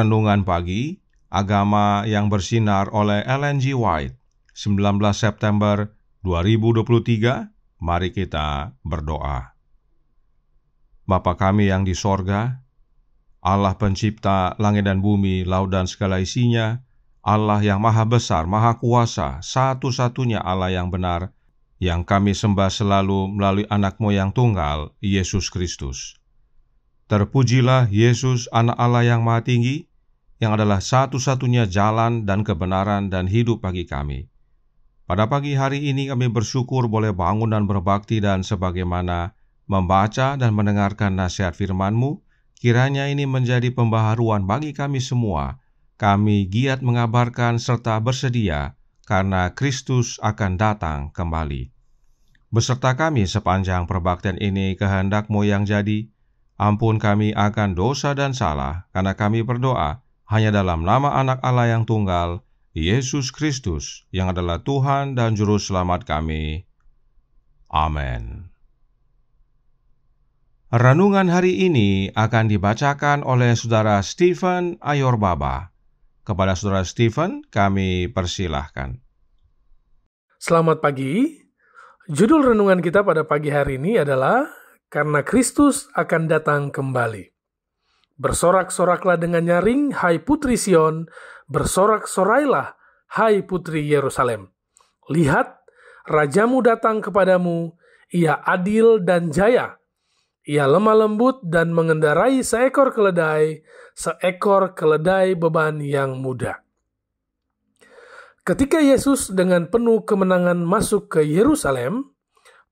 Renungan Pagi, Agama yang Bersinar oleh Ellen G. White, 19 September 2023. Mari kita berdoa. Bapa kami yang di sorga, Allah pencipta langit dan bumi, laut dan segala isinya, Allah yang maha besar, maha kuasa, satu-satunya Allah yang benar, yang kami sembah selalu melalui anak-Mu yang tunggal, Yesus Kristus. Terpujilah Yesus, anak Allah yang maha tinggi, yang adalah satu-satunya jalan dan kebenaran dan hidup bagi kami. Pada pagi hari ini kami bersyukur boleh bangun dan berbakti, dan sebagaimana membaca dan mendengarkan nasihat firman-Mu, kiranya ini menjadi pembaharuan bagi kami semua. Kami giat mengabarkan serta bersedia karena Kristus akan datang kembali. Beserta kami sepanjang perbaktian ini, kehendak-Mu yang jadi. Ampun kami akan dosa dan salah, karena kami berdoa hanya dalam nama Anak Allah yang tunggal, Yesus Kristus, yang adalah Tuhan dan Juru Selamat kami. Amin. Renungan hari ini akan dibacakan oleh Saudara Stephen Ayorbaba. Kepada Saudara Stephen, kami persilahkan. Selamat pagi. Judul renungan kita pada pagi hari ini adalah Karena Kristus akan datang kembali. Bersorak-soraklah dengan nyaring, hai putri Sion, bersorak-sorailah, hai putri Yerusalem. Lihat, rajamu datang kepadamu, ia adil dan jaya. Ia lemah lembut dan mengendarai seekor keledai beban yang muda. Ketika Yesus dengan penuh kemenangan masuk ke Yerusalem,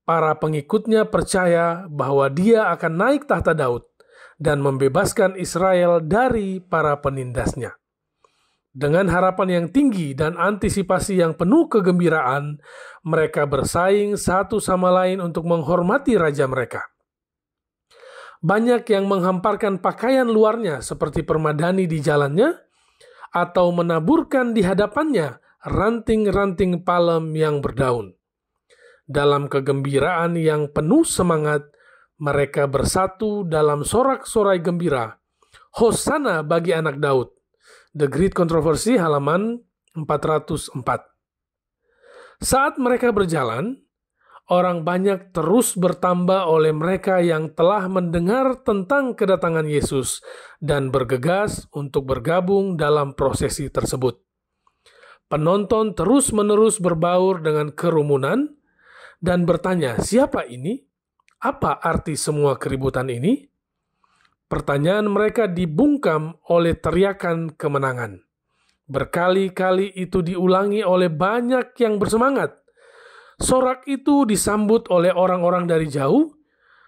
para pengikutnya percaya bahwa Dia akan naik tahta Daud dan membebaskan Israel dari para penindasnya. Dengan harapan yang tinggi dan antisipasi yang penuh kegembiraan, mereka bersaing satu sama lain untuk menghormati raja mereka. Banyak yang menghamparkan pakaian luarnya seperti permadani di jalannya, atau menaburkan di hadapannya ranting-ranting palem yang berdaun. Dalam kegembiraan yang penuh semangat, mereka bersatu dalam sorak-sorai gembira. Hosana bagi anak Daud. The Great Controversy, halaman 404. Saat mereka berjalan, orang banyak terus bertambah oleh mereka yang telah mendengar tentang kedatangan Yesus dan bergegas untuk bergabung dalam prosesi tersebut. Penonton terus-menerus berbaur dengan kerumunan dan bertanya, siapa ini? Apa arti semua keributan ini? Pertanyaan mereka dibungkam oleh teriakan kemenangan. Berkali-kali itu diulangi oleh banyak yang bersemangat. Sorak itu disambut oleh orang-orang dari jauh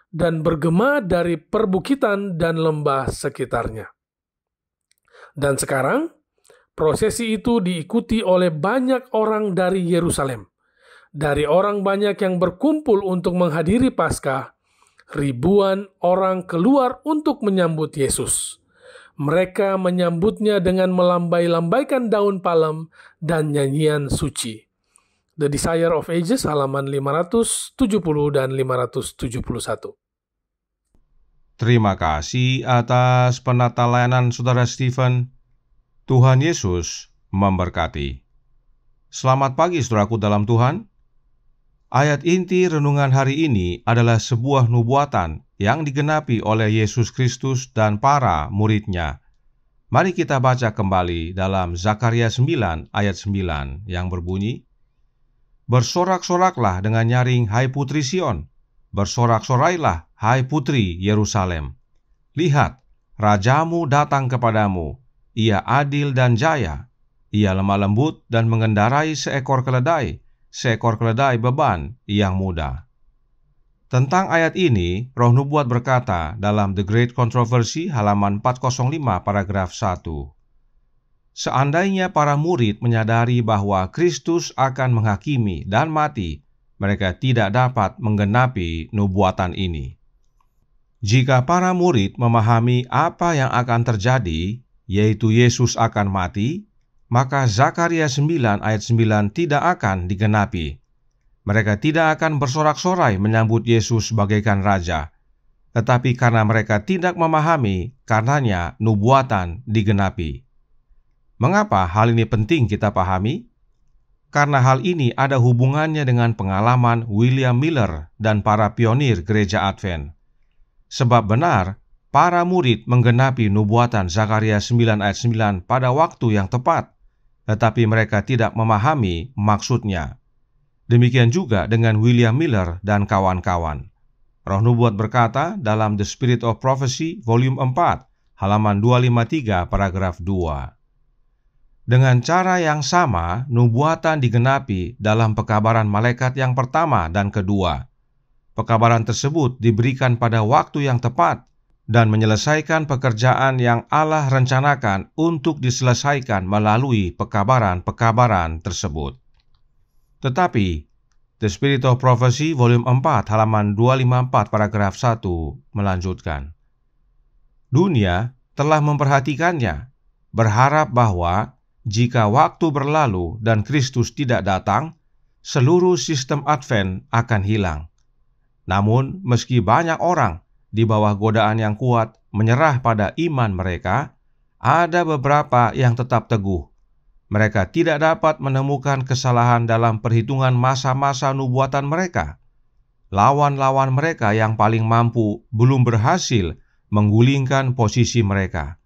dan bergema dari perbukitan dan lembah sekitarnya. Dan sekarang, prosesi itu diikuti oleh banyak orang dari Yerusalem. Dari orang banyak yang berkumpul untuk menghadiri Paskah, ribuan orang keluar untuk menyambut Yesus. Mereka menyambutnya dengan melambai-lambaikan daun palem dan nyanyian suci. The Desire of Ages halaman 570 dan 571. Terima kasih atas penata layanan Saudara Stephen. Tuhan Yesus memberkati. Selamat pagi saudaraku dalam Tuhan. Ayat inti renungan hari ini adalah sebuah nubuatan yang digenapi oleh Yesus Kristus dan para muridnya. Mari kita baca kembali dalam Zakaria 9 ayat 9 yang berbunyi, "Bersorak-soraklah dengan nyaring, hai putri Sion. Bersorak-sorailah, hai putri Yerusalem. Lihat, rajamu datang kepadamu. Ia adil dan jaya. Ia lemah lembut dan mengendarai seekor keledai beban yang muda." Tentang ayat ini, Roh Nubuat berkata dalam The Great Controversy halaman 405 paragraf 1. Seandainya para murid menyadari bahwa Kristus akan menghakimi dan mati, mereka tidak dapat menggenapi nubuatan ini. Jika para murid memahami apa yang akan terjadi, yaitu Yesus akan mati, maka Zakaria 9 ayat 9 tidak akan digenapi. Mereka tidak akan bersorak-sorai menyambut Yesus bagaikan raja. Tetapi karena mereka tidak memahami, karenanya nubuatan digenapi. Mengapa hal ini penting kita pahami? Karena hal ini ada hubungannya dengan pengalaman William Miller dan para pionir gereja Advent. Sebab benar, para murid menggenapi nubuatan Zakaria 9 ayat 9 pada waktu yang tepat, tetapi mereka tidak memahami maksudnya. Demikian juga dengan William Miller dan kawan-kawan. Roh Nubuat berkata dalam The Spirit of Prophecy, volume 4, halaman 253, paragraf 2. Dengan cara yang sama, nubuatan digenapi dalam pekabaran malaikat yang pertama dan kedua. Pekabaran tersebut diberikan pada waktu yang tepat dan menyelesaikan pekerjaan yang Allah rencanakan untuk diselesaikan melalui pekabaran-pekabaran tersebut. Tetapi, The Spirit of Prophecy, volume 4, halaman 254, paragraf 1, melanjutkan. Dunia telah memperhatikannya, berharap bahwa jika waktu berlalu dan Kristus tidak datang, seluruh sistem Advent akan hilang. Namun, meski banyak orang di bawah godaan yang kuat menyerah pada iman mereka, ada beberapa yang tetap teguh. Mereka tidak dapat menemukan kesalahan dalam perhitungan masa-masa nubuatan mereka. Lawan-lawan mereka yang paling mampu belum berhasil menggulingkan posisi mereka.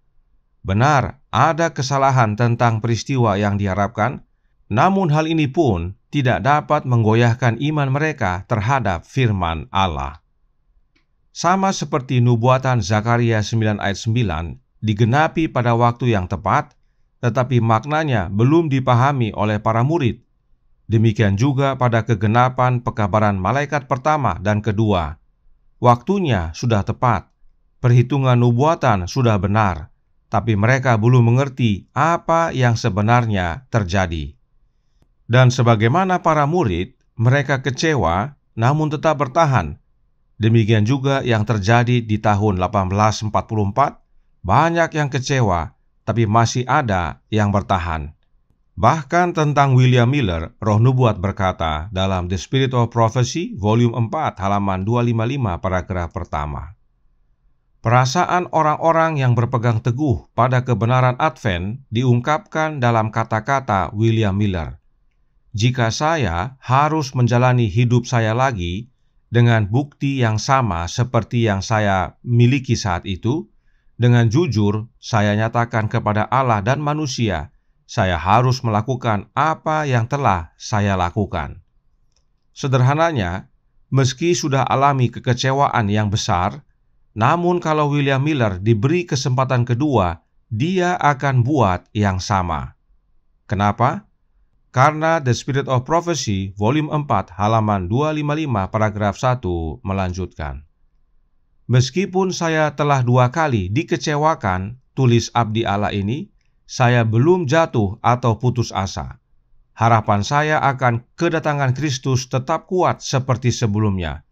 Benar, ada kesalahan tentang peristiwa yang diharapkan, namun hal ini pun tidak dapat menggoyahkan iman mereka terhadap firman Allah. Sama seperti nubuatan Zakaria 9 ayat 9 digenapi pada waktu yang tepat, tetapi maknanya belum dipahami oleh para murid. Demikian juga pada kegenapan pekabaran malaikat pertama dan kedua. Waktunya sudah tepat, perhitungan nubuatan sudah benar, tapi mereka belum mengerti apa yang sebenarnya terjadi. Dan sebagaimana para murid, mereka kecewa namun tetap bertahan. Demikian juga yang terjadi di tahun 1844, banyak yang kecewa, tapi masih ada yang bertahan. Bahkan tentang William Miller, Roh Nubuat berkata dalam The Spirit of Prophecy, volume 4, halaman 255, paragraf pertama. Perasaan orang-orang yang berpegang teguh pada kebenaran Advent diungkapkan dalam kata-kata William Miller. Jika saya harus menjalani hidup saya lagi dengan bukti yang sama seperti yang saya miliki saat itu, dengan jujur, saya nyatakan kepada Allah dan manusia, saya harus melakukan apa yang telah saya lakukan. Sederhananya, meski sudah alami kekecewaan yang besar, namun kalau William Miller diberi kesempatan kedua, dia akan buat yang sama. Kenapa? Karena The Spirit of Prophecy, volume 4, halaman 255, paragraf 1, melanjutkan. Meskipun saya telah 2 kali dikecewakan, tulis abdi Allah ini, saya belum jatuh atau putus asa. Harapan saya akan kedatangan Kristus tetap kuat seperti sebelumnya.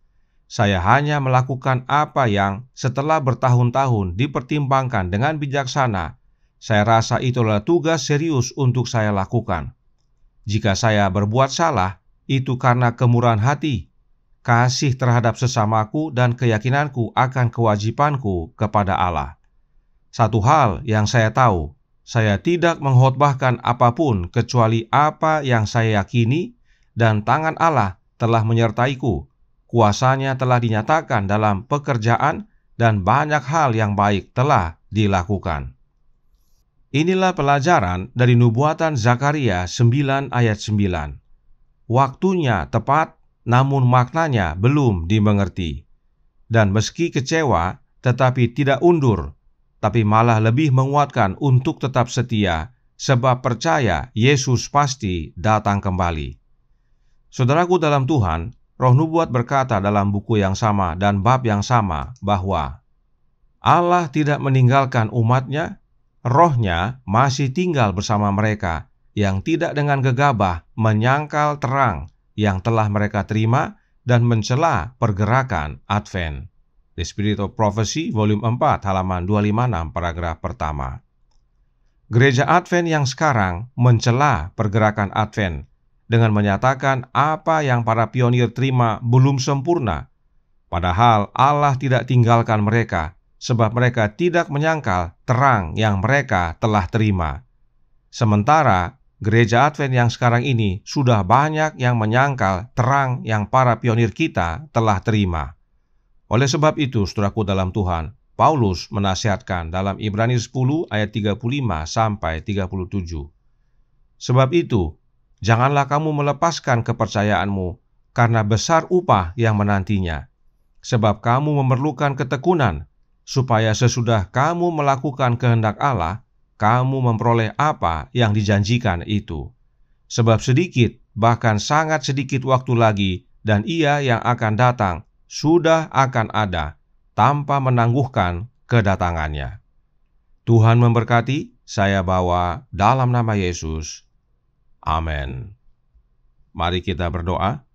Saya hanya melakukan apa yang setelah bertahun-tahun dipertimbangkan dengan bijaksana. Saya rasa itu adalah tugas serius untuk saya lakukan. Jika saya berbuat salah, itu karena kemurahan hati, kasih terhadap sesamaku, dan keyakinanku akan kewajibanku kepada Allah. Satu hal yang saya tahu, saya tidak mengkhotbahkan apapun kecuali apa yang saya yakini, dan tangan Allah telah menyertaiku. Kuasanya telah dinyatakan dalam pekerjaan, dan banyak hal yang baik telah dilakukan. Inilah pelajaran dari nubuatan Zakaria 9 ayat 9. Waktunya tepat, namun maknanya belum dimengerti. Dan meski kecewa, tetapi tidak undur, tapi malah lebih menguatkan untuk tetap setia, sebab percaya Yesus pasti datang kembali. Saudaraku dalam Tuhan, Roh Nubuat berkata dalam buku yang sama dan bab yang sama bahwa Allah tidak meninggalkan umat-Nya, Roh-Nya masih tinggal bersama mereka yang tidak dengan gegabah menyangkal terang yang telah mereka terima dan mencela pergerakan Advent. The Spirit of Prophecy, volume 4, halaman 256, paragraf pertama. Gereja Advent yang sekarang mencela pergerakan Advent dengan menyatakan apa yang para pionir terima belum sempurna. Padahal Allah tidak tinggalkan mereka, sebab mereka tidak menyangkal terang yang mereka telah terima. Sementara gereja Advent yang sekarang ini sudah banyak yang menyangkal terang yang para pionir kita telah terima. Oleh sebab itu, saudaraku dalam Tuhan, Paulus menasihatkan dalam Ibrani 10 ayat 35 sampai 37. Sebab itu, janganlah kamu melepaskan kepercayaanmu, karena besar upah yang menantinya. Sebab kamu memerlukan ketekunan, supaya sesudah kamu melakukan kehendak Allah, kamu memperoleh apa yang dijanjikan itu. Sebab sedikit, bahkan sangat sedikit waktu lagi, dan Ia yang akan datang sudah akan ada, tanpa menangguhkan kedatangannya. Tuhan memberkati, saya bawa dalam nama Yesus. Amin. Mari kita berdoa.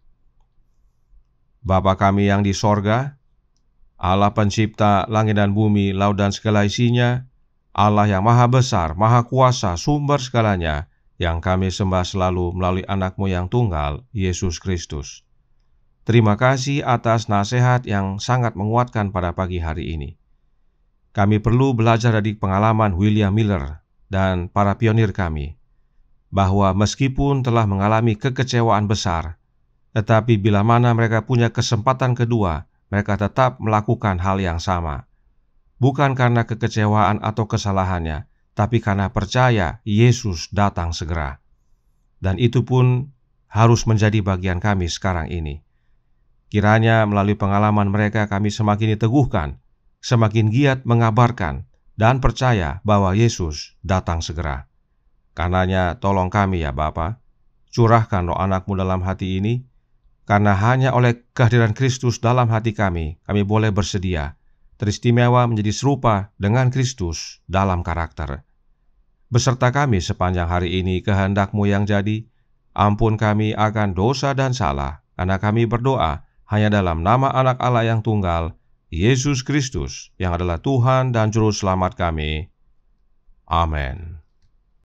Bapa kami yang di sorga, Allah pencipta langit dan bumi, laut dan segala isinya, Allah yang maha besar, maha kuasa, sumber segalanya, yang kami sembah selalu melalui anak-Mu yang tunggal, Yesus Kristus. Terima kasih atas nasihat yang sangat menguatkan pada pagi hari ini. Kami perlu belajar dari pengalaman William Miller dan para pionir kami, bahwa meskipun telah mengalami kekecewaan besar, tetapi bila mana mereka punya kesempatan kedua, mereka tetap melakukan hal yang sama. Bukan karena kekecewaan atau kesalahannya, tapi karena percaya Yesus datang segera. Dan itu pun harus menjadi bagian kami sekarang ini. Kiranya melalui pengalaman mereka kami semakin diteguhkan, semakin giat mengabarkan, dan percaya bahwa Yesus datang segera. Karenanya tolong kami ya Bapa, curahkan roh anak-Mu dalam hati ini, karena hanya oleh kehadiran Kristus dalam hati kami boleh bersedia, teristimewa menjadi serupa dengan Kristus dalam karakter. Beserta kami sepanjang hari ini kehendak-Mu yang jadi, ampun kami akan dosa dan salah, karena kami berdoa hanya dalam nama anak Allah yang tunggal, Yesus Kristus, yang adalah Tuhan dan Juru Selamat kami. Amin.